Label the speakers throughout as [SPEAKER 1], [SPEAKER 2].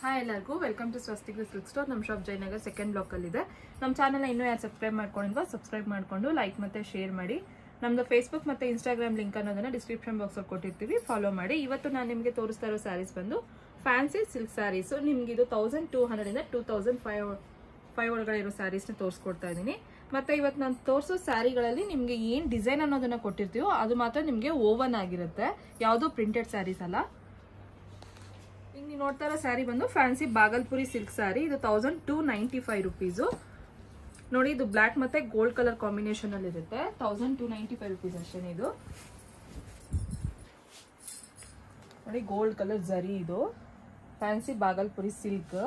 [SPEAKER 1] Hi ಎಲ್ಲರಿಗೂ welcome to Swastik silk store. ನಮ್ಮ shop Jayanagar second block ಅಲ್ಲಿ ಇದೆ. ನಮ್ಮ ಚಾನೆಲ್ ಇನ್ನೂ ಯಾರು ಸಬ್ಸ್ಕ್ರೈಬ್ ಮಾಡ್ಕೊಂಡಿಲ್ವಾ ಸಬ್ಸ್ಕ್ರೈಬ್ ಮಾಡ್ಕೊಂಡು ಲೈಕ್ ಮತ್ತೆ ಶೇರ್ ಮಾಡಿ. ನಮ್ದು ಫೇಸ್ಬುಕ್ ಮತ್ತೆ ಇನ್ಸ್ಟಾಗ್ರಾಮ್ ಲಿಂಕ್ ಅನ್ನೋದನ್ನ ಡಿಸ್ಕ್ರಿಪ್ಷನ್ ಬಾಕ್ಸ್ ಅಲ್ಲಿ ಕೊಟ್ಟಿರ್ತೀವಿ, ಫಾಲೋ ಮಾಡಿ. ಇವತ್ತು ನಾನು ನಿಮಗೆ ತೋರಿಸ್ತಾ ಇರೋ ಸ್ಯಾರೀಸ್ ಬಂದು ಫ್ಯಾನ್ಸಿ ಸಿಲ್ಕ್ ಸ್ಯಾರೀಸ್. ನಿಮ್ಗೆ ಇದು 1200 ಇಂದ 2005 ಒಳಗಡೆ ಇರೋ ಸ್ಯಾರೀಸ್ ನ ತೋರಿಸ್ಕೊಡ್ತಾ ಇದ್ದೀನಿ. ಮತ್ತೆ ಇವತ್ತು ನಾನು ತೋರಿಸೋ ಸ್ಯಾರಿಗಳಲ್ಲಿ ನಿಮ್ಗೆ ಏನ್ ಡಿಸೈನ್ ಅನ್ನೋದನ್ನ ಕೊಟ್ಟಿರ್ತೀವೋ ಅದು ಮಾತ್ರ ನಿಮ್ಗೆ ಓವನ್ ಆಗಿರುತ್ತೆ, ಯಾವುದೋ ಪ್ರಿಂಟೆಡ್ ಸ್ಯಾರೀಸ್ ಅಲ್ಲ. ನೀವು ನೋಡ್ತಾ ಇರೋ ಸ್ಯಾರಿ ಬಂದು ಫ್ಯಾನ್ಸಿ ಬಾಗಲ್ಪುರಿ ಸಿಲ್ಕ್ ಸ್ಯಾರಿ. ಇದು 1295 ರುಪೀಸು. ನೋಡಿ, ಇದು ಬ್ಲಾಕ್ ಮತ್ತೆ ಗೋಲ್ಡ್ ಕಲರ್ ಕಾಂಬಿನೇಷನ್ ಅಲ್ಲಿ ಇರುತ್ತೆ. 1295 ರುಪೀಸ್ ಅಷ್ಟೇ. ಇದು ನೋಡಿ, ಗೋಲ್ಡ್ ಕಲರ್ ಜರಿ. ಇದು ಫ್ಯಾನ್ಸಿ ಬಾಗಲ್ಪುರಿ ಸಿಲ್ಕ್.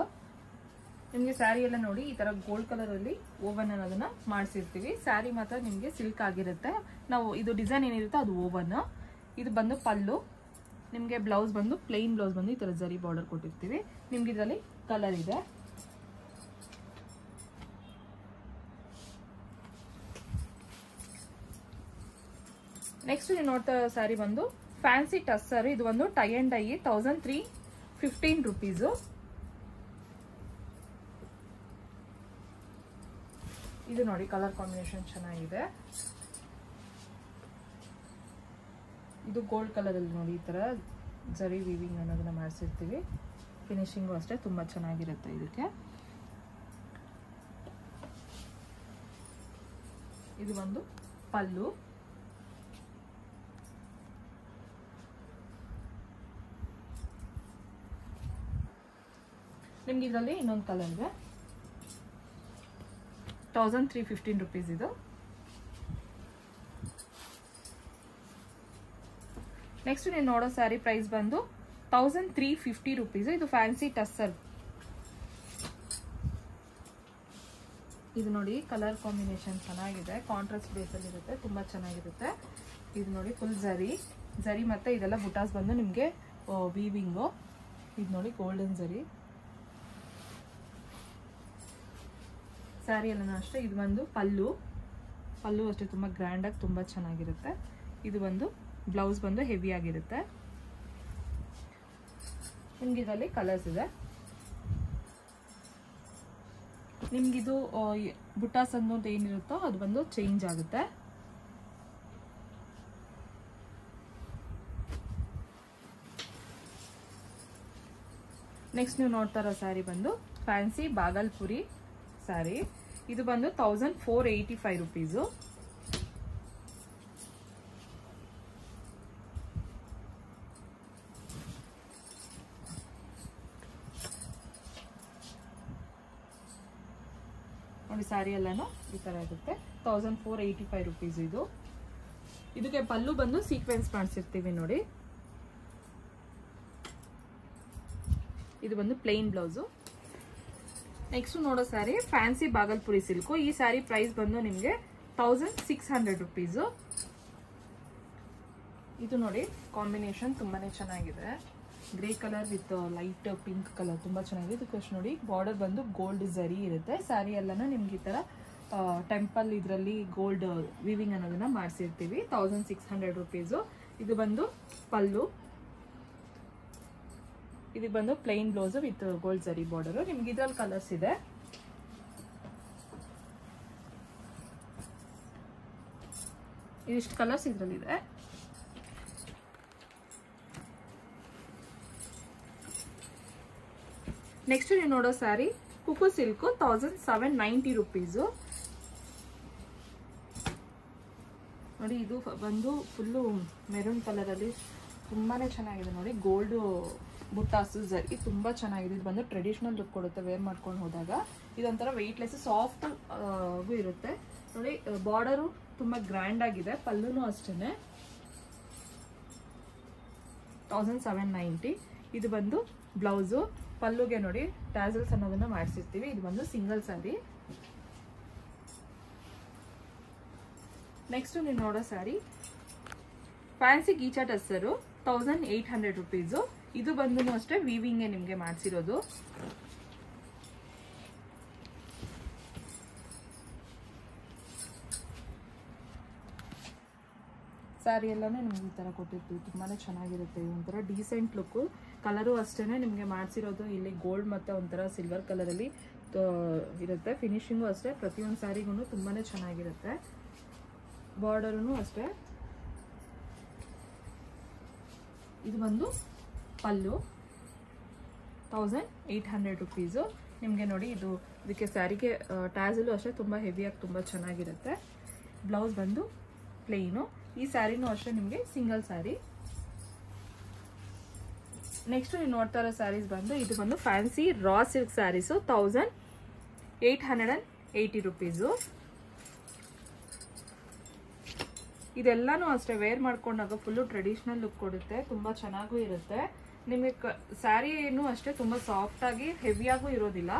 [SPEAKER 1] ನಿಮ್ಗೆ ಸ್ಯಾರಿ ಎಲ್ಲ ನೋಡಿ ಈ ತರ ಗೋಲ್ಡ್ ಕಲರ್ ಅಲ್ಲಿ ಓವನ್ ಅನ್ನೋದನ್ನ ಮಾಡಿಸಿರ್ತೀವಿ. ಸ್ಯಾರಿ ಮಾತ್ರ ನಿಮ್ಗೆ ಸಿಲ್ಕ್ ಆಗಿರುತ್ತೆ. ನಾವು ಇದು ಡಿಸೈನ್ ಏನಿರುತ್ತೆ ಅದು ಓವನ್. ಇದು ಬಂದು ಪಲ್ಲು. ನಿಮ್ಗೆ ಬ್ಲೌಸ್ ಬಂದು ಪ್ಲೈನ್ ಬ್ಲೌಸ್ ಬಂದು ಈ ತರ ಜರಿ ಬಾರ್ಡರ್ ಕೊಟ್ಟಿರ್ತೀವಿ. ನಿಮ್ಗೆ ಇದರಲ್ಲಿ ಕಲರ್ ಇದೆ. ನೆಕ್ಸ್ಟ್ ನೀವು ನೋಡ್ತಾ ಇರೋ ಸ್ಯಾರಿ ಬಂದು ಫ್ಯಾನ್ಸಿ ಟಸ್ಸರ್. ಇದು ಒಂದು ಟೈ ಅಂಡ್ ಡೈ 1315 ರುಪೀಸು. ಇದು ನೋಡಿ, ಕಲರ್ ಕಾಂಬಿನೇಷನ್ ಚೆನ್ನಾಗಿದೆ. ಇದು ಗೋಲ್ಡ್ ಕಲರ್ ಅಲ್ಲಿ ನೋಡಿ ಈ ತರ ಜರಿ ವೀವಿಂಗ್ ಅನ್ನೋದನ್ನ ಮಾಡಿಸಿರ್ತೀವಿ. ಫಿನಿಶಿಂಗು ಅಷ್ಟೇ ತುಂಬಾ ಚೆನ್ನಾಗಿರುತ್ತೆ ಇದಕ್ಕೆ. ಇದು ಒಂದು ಪಲ್ಲು. ನಿಮ್ಗೆ ಇದರಲ್ಲಿ ಇನ್ನೊಂದು ಕಲರ್ ಇದೆ. 1315 ರುಪೀಸ್ ಇದು. ನೆಕ್ಸ್ಟ್ ನೀವು ನೋಡೋ ಸ್ಯಾರಿ ಪ್ರೈಸ್ ಬಂದು 1350 ರುಪೀಸ್. ಇದು ಫ್ಯಾನ್ಸಿ ಟಸ್ಸರ್. ಇದು ನೋಡಿ, ಕಲರ್ ಕಾಂಬಿನೇಷನ್ ಚೆನ್ನಾಗಿದೆ, ಕಾಂಟ್ರಾಸ್ಟ್ ಬೇಸ್ ಅಲ್ಲಿ ಇರುತ್ತೆ, ತುಂಬಾ ಚೆನ್ನಾಗಿರುತ್ತೆ. ಇದು ನೋಡಿ, ಫುಲ್ ಜರಿ ಮತ್ತೆ ಇದೆಲ್ಲ ಬುಟಾಸ್ ಬಂದು ನಿಮ್ಗೆ ವೀವಿಂಗು. ಇದು ನೋಡಿ, ಗೋಲ್ಡನ್ ಜರಿ ಸ್ಯಾರಿ ಎಲ್ಲ ಅಷ್ಟೇ. ಇದು ಒಂದು ಪಲ್ಲು ಅಷ್ಟೇ ತುಂಬಾ ಗ್ರ್ಯಾಂಡ್ ಆಗಿ ತುಂಬಾ ಚೆನ್ನಾಗಿರುತ್ತೆ. ಇದು ಒಂದು ಬ್ಲೌಸ್ ಬಂದು ಹೆವಿ ಆಗಿರುತ್ತೆ. ನಿಮ್ಗೆ ಇದರಲ್ಲಿ ಕಲರ್ಸ್ ಇದೆ. ನಿಮ್ಗಿದು ಬುಟಾಸ್ ಅನ್ನೋದು ಏನಿರುತ್ತೋ ಅದು ಬಂದು ಚೇಂಜ್ ಆಗುತ್ತೆ. ನೆಕ್ಸ್ಟ್ ನೀವು ನೋಡ್ತಾ ಇರೋ ಸ್ಯಾರಿ ಬಂದು ಫ್ಯಾನ್ಸಿ ಬಾಗಲ್ಪುರಿ ಸ್ಯಾರಿ. ಇದು ಬಂದು 1485 ರುಪೀಸು. ನೋಡಿ, ಸ್ಯಾರಿ ಎಲ್ಲಾನು ಈ ತರ ಇರುತ್ತೆ. 1485 ರುಪೀಸ್ ಇದು. ಇದಕ್ಕೆ ಪಲ್ಲು ಬಂದು ಸೀಕ್ವೆನ್ಸ್ ಮಾಡಿಸಿರ್ತೀವಿ ನೋಡಿ. ಇದು ಬಂದು ಪ್ಲೇನ್ ಬ್ಲೌಸು. ನೆಕ್ಸ್ಟ್ ನೋಡೋ ಸ್ಯಾರಿ ಫ್ಯಾನ್ಸಿ ಬಾಗಲ್ಪುರಿ ಸಿಲ್ಕು. ಈ ಸ್ಯಾರಿ ಪ್ರೈಸ್ ಬಂದು ನಿಮ್ಗೆ 1600 ರುಪೀಸು. ಇದು ನೋಡಿ, ಕಾಂಬಿನೇಷನ್ ತುಂಬಾನೇ ಚೆನ್ನಾಗಿದೆ. Grey colour with light pink colour ತುಂಬಾ ಚೆನ್ನಾಗಿದೆ. ಇದಕ್ಕೆ ನೋಡಿ, ಬಾರ್ಡರ್ ಬಂದು ಗೋಲ್ಡ್ ಜರಿ ಇರುತ್ತೆ. ಸ್ಯಾರಿ ಎಲ್ಲಾನು ನಿಮ್ಗೆ ಈ ತರ ಟೆಂಪಲ್ ಇದರಲ್ಲಿ ಗೋಲ್ಡ್ ವಿವಿಂಗ್ ಅನ್ನೋದನ್ನ ಮಾಡಿಸಿರ್ತೀವಿ. 1600 ರುಪೀಸು. ಇದು ಬಂದು ಪಲ್ಲು. ಇದು ಬಂದು ಪ್ಲೈನ್ ಬ್ಲೌಸ್ ವಿತ್ ಗೋಲ್ಡ್ ಜರಿ ಬಾರ್ಡರ್. ನಿಮ್ಗೆ ಇದ್ರಲ್ಲಿ ಕಲರ್ಸ್ ಇದೆ. ಇದಿಷ್ಟು ಕಲರ್ಸ್ ಇದ್ರಲ್ಲಿದೆ. ನೆಕ್ಸ್ಟ್ ನೀವು ನೋಡೋ ಸ್ಯಾರಿ ಕುಕು ಸಿಲ್ಕ್ 1790 ರುಪೀಸು. ನೋಡಿ, ಇದು ಬಂದು ಫುಲ್ಲು ಮೆರೂನ್ ಕಲರ್ ಅಲ್ಲಿ ತುಂಬಾನೇ ಚೆನ್ನಾಗಿದೆ. ನೋಡಿ, ಗೋಲ್ಡ್ ಬುಟ್ಟಾಸು ಜರಿ ತುಂಬಾ ಚೆನ್ನಾಗಿದೆ. ಇದು ಬಂದು ಟ್ರೆಡಿಷನಲ್ ಲುಕ್ ಕೊಡುತ್ತೆ ವೇರ್ ಮಾಡ್ಕೊಂಡು ಹೋದಾಗ. ಇದೊಂಥರ ವೆಯ್ಟ್ಲೆಸ್ ಸಾಫ್ಟ್ ಇರುತ್ತೆ. ನೋಡಿ, ಬಾರ್ಡರು ತುಂಬಾ ಗ್ರ್ಯಾಂಡ್ ಆಗಿದೆ. ಪಲ್ಲುನು ಅಷ್ಟೇನೆ 1790. ಇದು ಬಂದು ಬ್ಲೌಸು. ಪಲ್ಲುಗೆ ನೋಡಿ ಟ್ಯಾಸಲ್ಸ್ ಅನ್ನೋದನ್ನ ಮಾಡಿಸಿರ್ತೀವಿ. ಇದು ಬಂದು ಸಿಂಗಲ್ ಸ್ಯಾರಿ. ನೆಕ್ಸ್ಟ್ ನೀವು ನೋಡೋ ಸ್ಯಾರಿ ಫ್ಯಾನ್ಸಿ ಗೀಚಾ ಟಸ್ಸರು 1800 ರುಪೀಸು. ಇದು ಬಂದು ಅಷ್ಟೇ ವೀವಿಂಗ್ ನಿಮ್ಗೆ ಮಾಡಿಸಿರೋದು. ಸ್ಯಾರಿ ಎಲ್ಲಾನು ನಿಮ್ಗೆ ಈ ತರ ಕೊಟ್ಟಿರ್ತೀವಿ. ತುಂಬಾನೇ ಚೆನ್ನಾಗಿರುತ್ತೆ. ಒಂಥರ ಡೀಸೆಂಟ್ ಲುಕ್. ಕಲರು ಅಷ್ಟೇ ನಿಮಗೆ ಮಾಡಿಸಿರೋದು ಇಲ್ಲಿ ಗೋಲ್ಡ್ ಮತ್ತು ಒಂಥರ ಸಿಲ್ವರ್ ಕಲರಲ್ಲಿ ಇರುತ್ತೆ. ಫಿನಿಶಿಂಗು ಅಷ್ಟೇ, ಪ್ರತಿಯೊಂದು ಸ್ಯಾರಿಗೂ ತುಂಬಾ ಚೆನ್ನಾಗಿರುತ್ತೆ. ಬಾರ್ಡರೂ ಅಷ್ಟೇ. ಇದು ಬಂದು ಪಲ್ಲು 1800 ರುಪೀಸು. ನಿಮಗೆ ನೋಡಿ ಇದಕ್ಕೆ ಸ್ಯಾರಿಗೆ ಟ್ಯಾಸಲು ಅಷ್ಟೇ ತುಂಬ ಹೆವಿಯಾಗಿ ತುಂಬ ಚೆನ್ನಾಗಿರುತ್ತೆ. ಬ್ಲೌಸ್ ಬಂದು ಪ್ಲೇನು. ಈ ಸ್ಯಾರಿನೂ ಅಷ್ಟೇ ನಿಮಗೆ ಸಿಂಗಲ್ ಸ್ಯಾರಿ. ನೆಕ್ಸ್ಟ್ ನೀವು ನೋಡ್ತಾ ಇರೋ ಸ್ಯಾರೀಸ್ ಬಂದು ಇದು ಬಂದು fancy raw silk sarees 1880 rupees. ಇದೆಲ್ಲಾನು ಅಷ್ಟೇ ವೇರ್ ಮಾಡ್ಕೊಂಡಾಗ ಫುಲ್ಲು ಟ್ರೆಡಿಷನಲ್ ಲುಕ್ ಕೊಡುತ್ತೆ, ತುಂಬ ಚೆನ್ನಾಗೂ ಇರುತ್ತೆ. ನಿಮಗೆ ಸ್ಯಾರಿನೂ ಅಷ್ಟೇ ತುಂಬ ಸಾಫ್ಟಾಗಿ ಹೆವಿಯಾಗೂ ಇರೋದಿಲ್ಲ.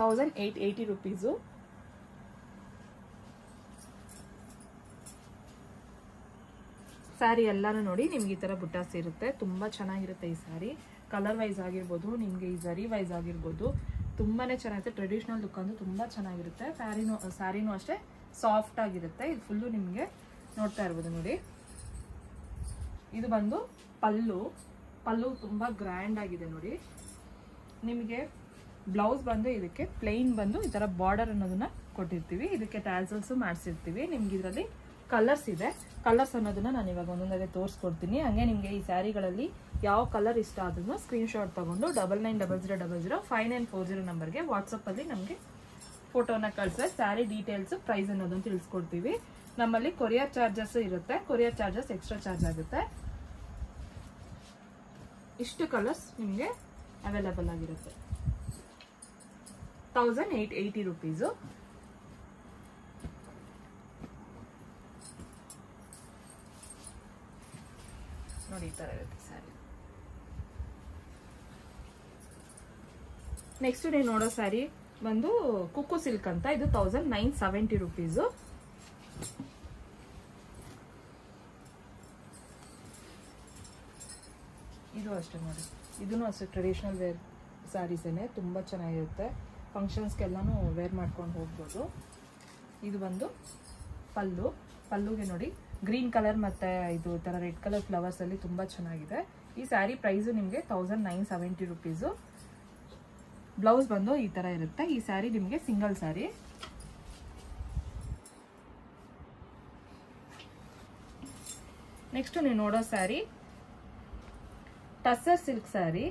[SPEAKER 1] 1880 ರುಪೀಸು. ಸ್ಯಾರಿ ಎಲ್ಲಾನು ನೋಡಿ ನಿಮ್ಗೆ ಈ ಥರ ಬುಟ್ಟಾಸ್ ಇರುತ್ತೆ, ತುಂಬ ಚೆನ್ನಾಗಿರುತ್ತೆ. ಈ ಸ್ಯಾರಿ ಕಲರ್ ವೈಸ್ ಆಗಿರ್ಬೋದು, ನಿಮಗೆ ಈ ಝರಿ ವೈಸ್ ಆಗಿರ್ಬೋದು, ತುಂಬಾ ಚೆನ್ನಾಗಿರುತ್ತೆ. ಟ್ರೆಡಿಷ್ನಲ್ ಲುಕ್ ಅಂದು ತುಂಬ ಚೆನ್ನಾಗಿರುತ್ತೆ. ಸ್ಯಾರಿನೂ ಅಷ್ಟೇ ಸಾಫ್ಟ್ ಆಗಿರುತ್ತೆ. ಇದು ಫುಲ್ಲು ನಿಮಗೆ ನೋಡ್ತಾ ಇರ್ಬೋದು ನೋಡಿ. ಇದು ಬಂದು ಪಲ್ಲು ತುಂಬ ಗ್ರ್ಯಾಂಡ್ ಆಗಿದೆ ನೋಡಿ. ನಿಮಗೆ ಬ್ಲೌಸ್ ಬಂದು ಇದಕ್ಕೆ ಪ್ಲೈನ್ ಬಂದು ಈ ಥರ ಬಾರ್ಡರ್ ಅನ್ನೋದನ್ನ ಕೊಟ್ಟಿರ್ತೀವಿ. ಇದಕ್ಕೆ ಟ್ಯಾಸಲ್ಸು ಮಾಡಿಸಿರ್ತೀವಿ. ನಿಮ್ಗೆ ಇದರಲ್ಲಿ ಕಲರ್ಸ್ ಇದೆ. ಕಲರ್ಸ್ ಅನ್ನೋದನ್ನ ನಾನು ಇವಾಗ ಒಂದೊಂದಾಗೆ ತೋರಿಸ್ಕೊಡ್ತೀನಿ. ಹಂಗೆ ನಿಮಗೆ ಈ ಸ್ಯಾರಿಗಳಲ್ಲಿ ಯಾವ ಕಲರ್ ಇಷ್ಟ ಆದ್ರೂ ಸ್ಕ್ರೀನ್ಶಾಟ್ ತಗೊಂಡು 9900059440 ನಂಬರ್ಗೆ ವಾಟ್ಸಪ್ಪಲ್ಲಿ ನಮಗೆ ಫೋಟೋನ ಕಳಿಸಿದ್ರೆ ಸ್ಯಾರಿ ಡೀಟೇಲ್ಸ್, ಪ್ರೈಸ್ ಅನ್ನೋದನ್ನು ತಿಳಿಸ್ಕೊಡ್ತೀವಿ. ನಮ್ಮಲ್ಲಿ ಕೊರಿಯರ್ ಚಾರ್ಜಸ್ ಇರುತ್ತೆ. ಕೊರಿಯರ್ ಚಾರ್ಜಸ್ ಎಕ್ಸ್ಟ್ರಾ ಚಾರ್ಜ್ ಆಗುತ್ತೆ. ಇಷ್ಟು ಕಲರ್ಸ್ ನಿಮಗೆ ಅವೈಲಬಲ್ ಆಗಿರುತ್ತೆ. 1880 ರುಪೀಸು. ನೋಡಿ ಈ ತರ ಇರುತ್ತೆ ಸ್ಯಾರಿ. ನೆಕ್ಸ್ಟ್ ನೀವು ನೋಡೋ ಸ್ಯಾರಿ ಬಂದು ಕುಕ್ಕು ಸಿಲ್ಕ್ ಅಂತ. ಇದು 1970 ರುಪೀಸು. ಇದು ಅಷ್ಟೇ ನೋಡಿ, ಇದೂ ಅಷ್ಟೇ ಟ್ರೆಡಿಷನಲ್ ವೇರ್ ಸ್ಯಾರೀಸೇನೆ, ತುಂಬ ಚೆನ್ನಾಗಿರುತ್ತೆ. ಫಂಕ್ಷನ್ಸ್ಗೆಲ್ಲಾನು ವೇರ್ ಮಾಡ್ಕೊಂಡು ಹೋಗ್ಬೋದು. ಇದು ಬಂದು ಪಲ್ಲುಗೆ ನೋಡಿ ಗ್ರೀನ್ ಕಲರ್ ಮತ್ತು ಇದು ಥರ ರೆಡ್ ಕಲರ್ ಫ್ಲವರ್ಸಲ್ಲಿ ತುಂಬ ಚೆನ್ನಾಗಿದೆ. ಈ ಸ್ಯಾರಿ ಪ್ರೈಸು ನಿಮಗೆ 1970 ರುಪೀಸು. ಬ್ಲೌಸ್ ಬಂದು ಈ ಥರ ಇರುತ್ತೆ. ಈ ಸ್ಯಾರಿ ನಿಮಗೆ ಸಿಂಗಲ್ ಸ್ಯಾರಿ. ನೆಕ್ಸ್ಟ್ ನೀವು ನೋಡೋ ಸ್ಯಾರಿ ಟಸ್ಸರ್ ಸಿಲ್ಕ್ ಸ್ಯಾರಿ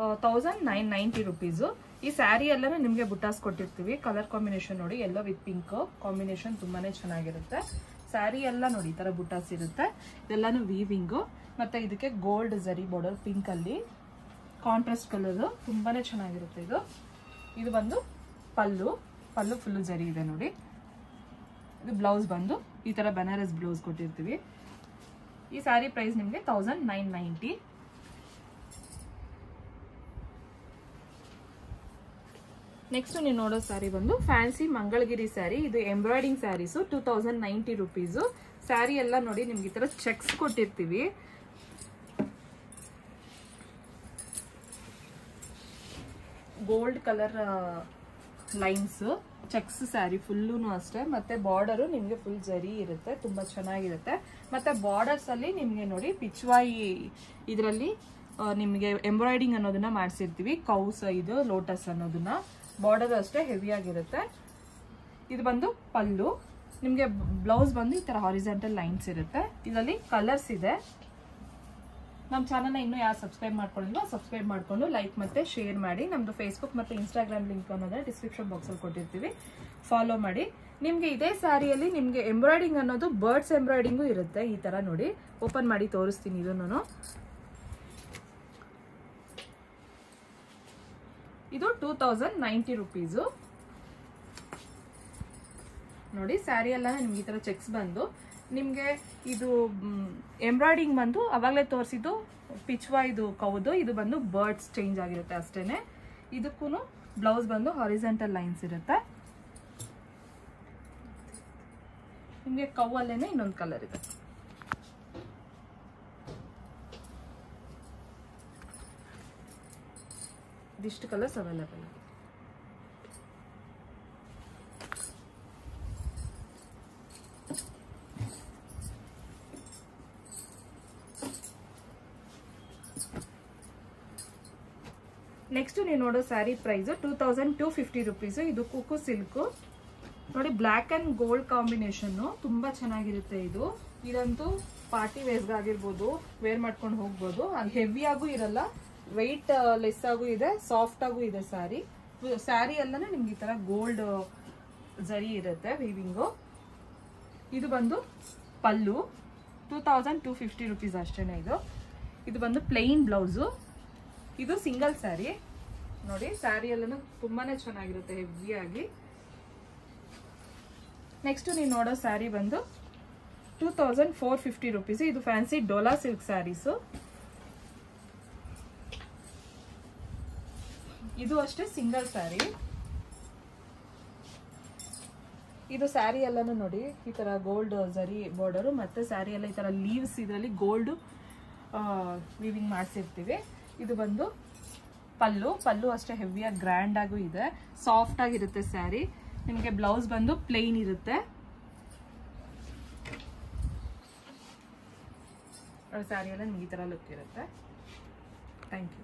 [SPEAKER 1] 1990 ರುಪೀಸು. ಈ ಸ್ಯಾರಿ ಎಲ್ಲಾನು ನಿಮಗೆ ಬುಟ್ಟಾಸ್ ಕೊಟ್ಟಿರ್ತೀವಿ. ಕಲರ್ ಕಾಂಬಿನೇಷನ್ ನೋಡಿ, ಯೆಲ್ಲೋ ವಿತ್ ಪಿಂಕ್ ಕಾಂಬಿನೇಷನ್ ತುಂಬಾನೇ ಚೆನ್ನಾಗಿರುತ್ತೆ. ಸ್ಯಾರಿ ಎಲ್ಲ ನೋಡಿ ಈ ತರ ಬುಟ್ಟಾಸ್ ಇರುತ್ತೆ. ಇದೆಲ್ಲಾನು ವೀವಿಂಗು. ಮತ್ತೆ ಇದಕ್ಕೆ ಗೋಲ್ಡ್ ಝರಿ ಬಾರ್ಡರ್ ಪಿಂಕ್ ಅಲ್ಲಿ ಕಾಂಟ್ರಾಸ್ಟ್ ಕಲರ್ ತುಂಬಾನೇ ಚೆನ್ನಾಗಿರುತ್ತೆ. ಇದು ಬಂದು ಪಲ್ಲು ಫುಲ್ಲು ಝರಿ ಇದೆ ನೋಡಿ. ಇದು ಬ್ಲೌಸ್ ಬಂದು ಈ ತರ ಬನಾರಸ್ ಬ್ಲೌಸ್ ಕೊಟ್ಟಿರ್ತೀವಿ. ಈ ಸ್ಯಾರಿ ಪ್ರೈಸ್ ನಿಮಗೆ 1990. ನೆಕ್ಸ್ಟ್ ನೀವು ನೋಡೋ ಸ್ಯಾರಿ ಬಂದು ಫ್ಯಾನ್ಸಿ ಮಂಗಳಗಿರಿ ಸ್ಯಾರಿ. ಇದು ಎಂಬ್ರಾಯ್ಡಿಂಗ್ ಸ್ಯಾರೀಸು 2090 ರುಪೀಸು. ಸ್ಯಾರಿ ಎಲ್ಲ ನೋಡಿ ನಿಮ್ಗೆ ಈ ತರ ಚೆಕ್ಸ್ ಕೊಟ್ಟಿರ್ತೀವಿ. Gold colour lines cheques sari full ಅಷ್ಟೇ. ಮತ್ತೆ ಬಾರ್ಡರು ನಿಮಗೆ ಫುಲ್ ಜರಿ ಇರುತ್ತೆ, ತುಂಬಾ ಚೆನ್ನಾಗಿರುತ್ತೆ. ಮತ್ತೆ ಬಾರ್ಡರ್ಸ್ ಅಲ್ಲಿ ನಿಮಗೆ ನೋಡಿ ಪಿಚ್ವಾಯಿ ಇದರಲ್ಲಿ ನಿಮಗೆ ಎಂಬ್ರಾಯ್ಡಿಂಗ್ ಅನ್ನೋದನ್ನ ಮಾಡಿಸಿರ್ತೀವಿ. ಕೌಸ್ ಇದು ಲೋಟಸ್ ಅನ್ನೋದನ್ನ. ಬಾರ್ಡರ್ ಅಷ್ಟೇ ಹೆವಿ ಆಗಿರುತ್ತೆ. ಇದು ಬಂದು ಪಲ್ಲು. ನಿಮಗೆ ಬ್ಲೌಸ್ ಬಂದು ಈ ತರ ಹಾರಿಜಾಂಟಲ್ ಲೈನ್ಸ್ ಇರುತ್ತೆ. ಇದರಲ್ಲಿ ಕಲರ್ಸ್ ಇದೆ. ನಮ್ಮ ಚಾನಲ್ನ ಇನ್ನೂ ಯಾರು ಸಬ್ಸ್ಕ್ರೈಬ್ ಮಾಡ್ಕೊಂಡಿಲ್ವೋ ಸಬ್ಸ್ಕ್ರೈಬ್ ಮಾಡ್ಕೊಂಡು ಲೈಕ್ ಮತ್ತೆ ಶೇರ್ ಮಾಡಿ. ನಮ್ದು ಫೇಸ್ಬುಕ್ ಮತ್ತು ಇನ್ಸ್ಟಾಗ್ರಾಮ್ ಲಿಂಕ್ ಅನ್ನೋದನ್ನ ಡಿಸ್ಕ್ರಿಪ್ಷನ್ ಬಾಕ್ಸಲ್ಲಿ ಕೊಟ್ಟಿರ್ತೀವಿ, ಫಾಲೋ ಮಾಡಿ. ನಿಮಗೆ ಇದೇ ಸ್ಯಾರಿಯಲ್ಲಿ ನಿಮಗೆ ಎಂಬ್ರಾಯ್ಡಿಂಗ್ ಅನ್ನೋದು ಬರ್ಡ್ಸ್ ಎಂಬ್ರಾಯ್ಡಿಂಗು ಇರುತ್ತೆ. ಈ ತರ ನೋಡಿ ಓಪನ್ ಮಾಡಿ ತೋರಿಸ್ತೀನಿ. ಇದನ್ನು ಇದು 2090 ರುಪೀಸು. ನೋಡಿ ಸ್ಯಾರಿ ಎಲ್ಲ ನಿಮ್ಗೆ ಈ ತರ ಚೆಕ್ಸ್ ಬಂದು ನಿಮಗೆ ಇದು ಎಂಬ್ರಾಯ್ಡಿಂಗ್ ಬಂದು ಅವಾಗಲೇ ತೋರಿಸಿದ್ದು ಪಿಚ್ವಾ ಇದು ಕೌದು. ಇದು ಬಂದು ಬರ್ಡ್ಸ್ ಚೇಂಜ್ ಆಗಿರುತ್ತೆ ಅಷ್ಟೇನೆ. ಇದಕ್ಕೂ ಬ್ಲೌಸ್ ಬಂದು ಹಾರಿಜಾಂಟಲ್ ಲೈನ್ಸ್ ಇರುತ್ತೆ. ನಿಮಗೆ ಕೌವಲ್ಲೇನೆ ಇನ್ನೊಂದು ಕಲರ್ ಇದೆ. ಇದಿಷ್ಟು ಕಲರ್ಸ್ ಅವೈಲೇಬಲ್ ಇದೆ. ನೆಕ್ಸ್ಟ್ ನೀವು ನೋಡೋ ಸ್ಯಾರಿ ಪ್ರೈಸ್ 2250 ರುಪೀಸ್. ಇದು ಕುಕು ಸಿಲ್ಕ್ ನೋಡಿ, ಬ್ಲ್ಯಾಕ್ ಅಂಡ್ ಗೋಲ್ಡ್ ಕಾಂಬಿನೇಷನ್ ತುಂಬಾ ಚೆನ್ನಾಗಿರುತ್ತೆ. ಇದಂತೂ ಪಾರ್ಟಿ ವೇರ್ಸ್ ಆಗಿರ್ಬೋದು, ವೇರ್ ಮಾಡ್ಕೊಂಡು ಹೋಗ್ಬೋದು. ಅದು ಹೆವಿ ಆಗೂ ಇರಲ್ಲ, ವೆಯ್ಟ್ ಲೆಸ್ ಆಗೂ ಇದೆ, ಸಾಫ್ಟ್ ಆಗೂ ಇದೆ ಸ್ಯಾರಿ. ಸ್ಯಾರಿ ಎಲ್ಲಾನು ನಿಮ್ಗೆ ಈ ತರ ಗೋಲ್ಡ್ ಜರಿ ಇರುತ್ತೆ ವೀವಿಂಗು. ಇದು ಬಂದು ಪಲ್ಲು 2250 ರುಪೀಸ್ ಅಷ್ಟೇನೆ. ಇದು ಬಂದು ಪ್ಲೈನ್ ಬ್ಲೌಸು. ಇದು ಸಿಂಗಲ್ ಸ್ಯಾರಿ ನೋಡಿ, ಸ್ಯಾರಿ ಎಲ್ಲಾನು ತುಂಬಾನೇ ಚೆನ್ನಾಗಿರುತ್ತೆ ಹೆವಿಯಾಗಿ. ನೆಕ್ಸ್ಟ್ ನೀವು ನೋಡೋ ಸ್ಯಾರಿ ಬಂದು 2450 ರುಪೀಸ್. ಇದು ಫ್ಯಾನ್ಸಿ ಡೋಲಾ ಸಿಲ್ಕ್ ಸ್ಯಾರೀಸು. ಇದು ಅಷ್ಟೇ ಸಿಂಗಲ್ ಸ್ಯಾರಿ. ಇದು ಸ್ಯಾರಿ ಎಲ್ಲಾನು ನೋಡಿ ಈ ತರ ಗೋಲ್ಡ್ ಜರಿ ಬಾರ್ಡರ್, ಮತ್ತೆ ಸ್ಯಾರಿ ಎಲ್ಲ ಈ ತರ ಲೀವ್ಸ್, ಇದರಲ್ಲಿ ಗೋಲ್ಡ್ ವೀವಿಂಗ್ ಮಾಡಿಸಿರ್ತೀವಿ. ಇದು ಬಂದು ಪಲ್ಲು ಅಷ್ಟೇ ಹೆವಿಯಾಗಿ ಗ್ರ್ಯಾಂಡ್ ಆಗೂ ಇದೆ, ಸಾಫ್ಟ್ ಆಗಿರುತ್ತೆ ಸ್ಯಾರಿ. ನಿಮಗೆ ಬ್ಲೌಸ್ ಬಂದು ಪ್ಲೇನ್ ಇರುತ್ತೆ. ಸ್ಯಾರಿ ಎಲ್ಲ ನಿಮ್ಗೆ ಈ ತರ ಲುಕ್ ಇರುತ್ತೆ. Thank you.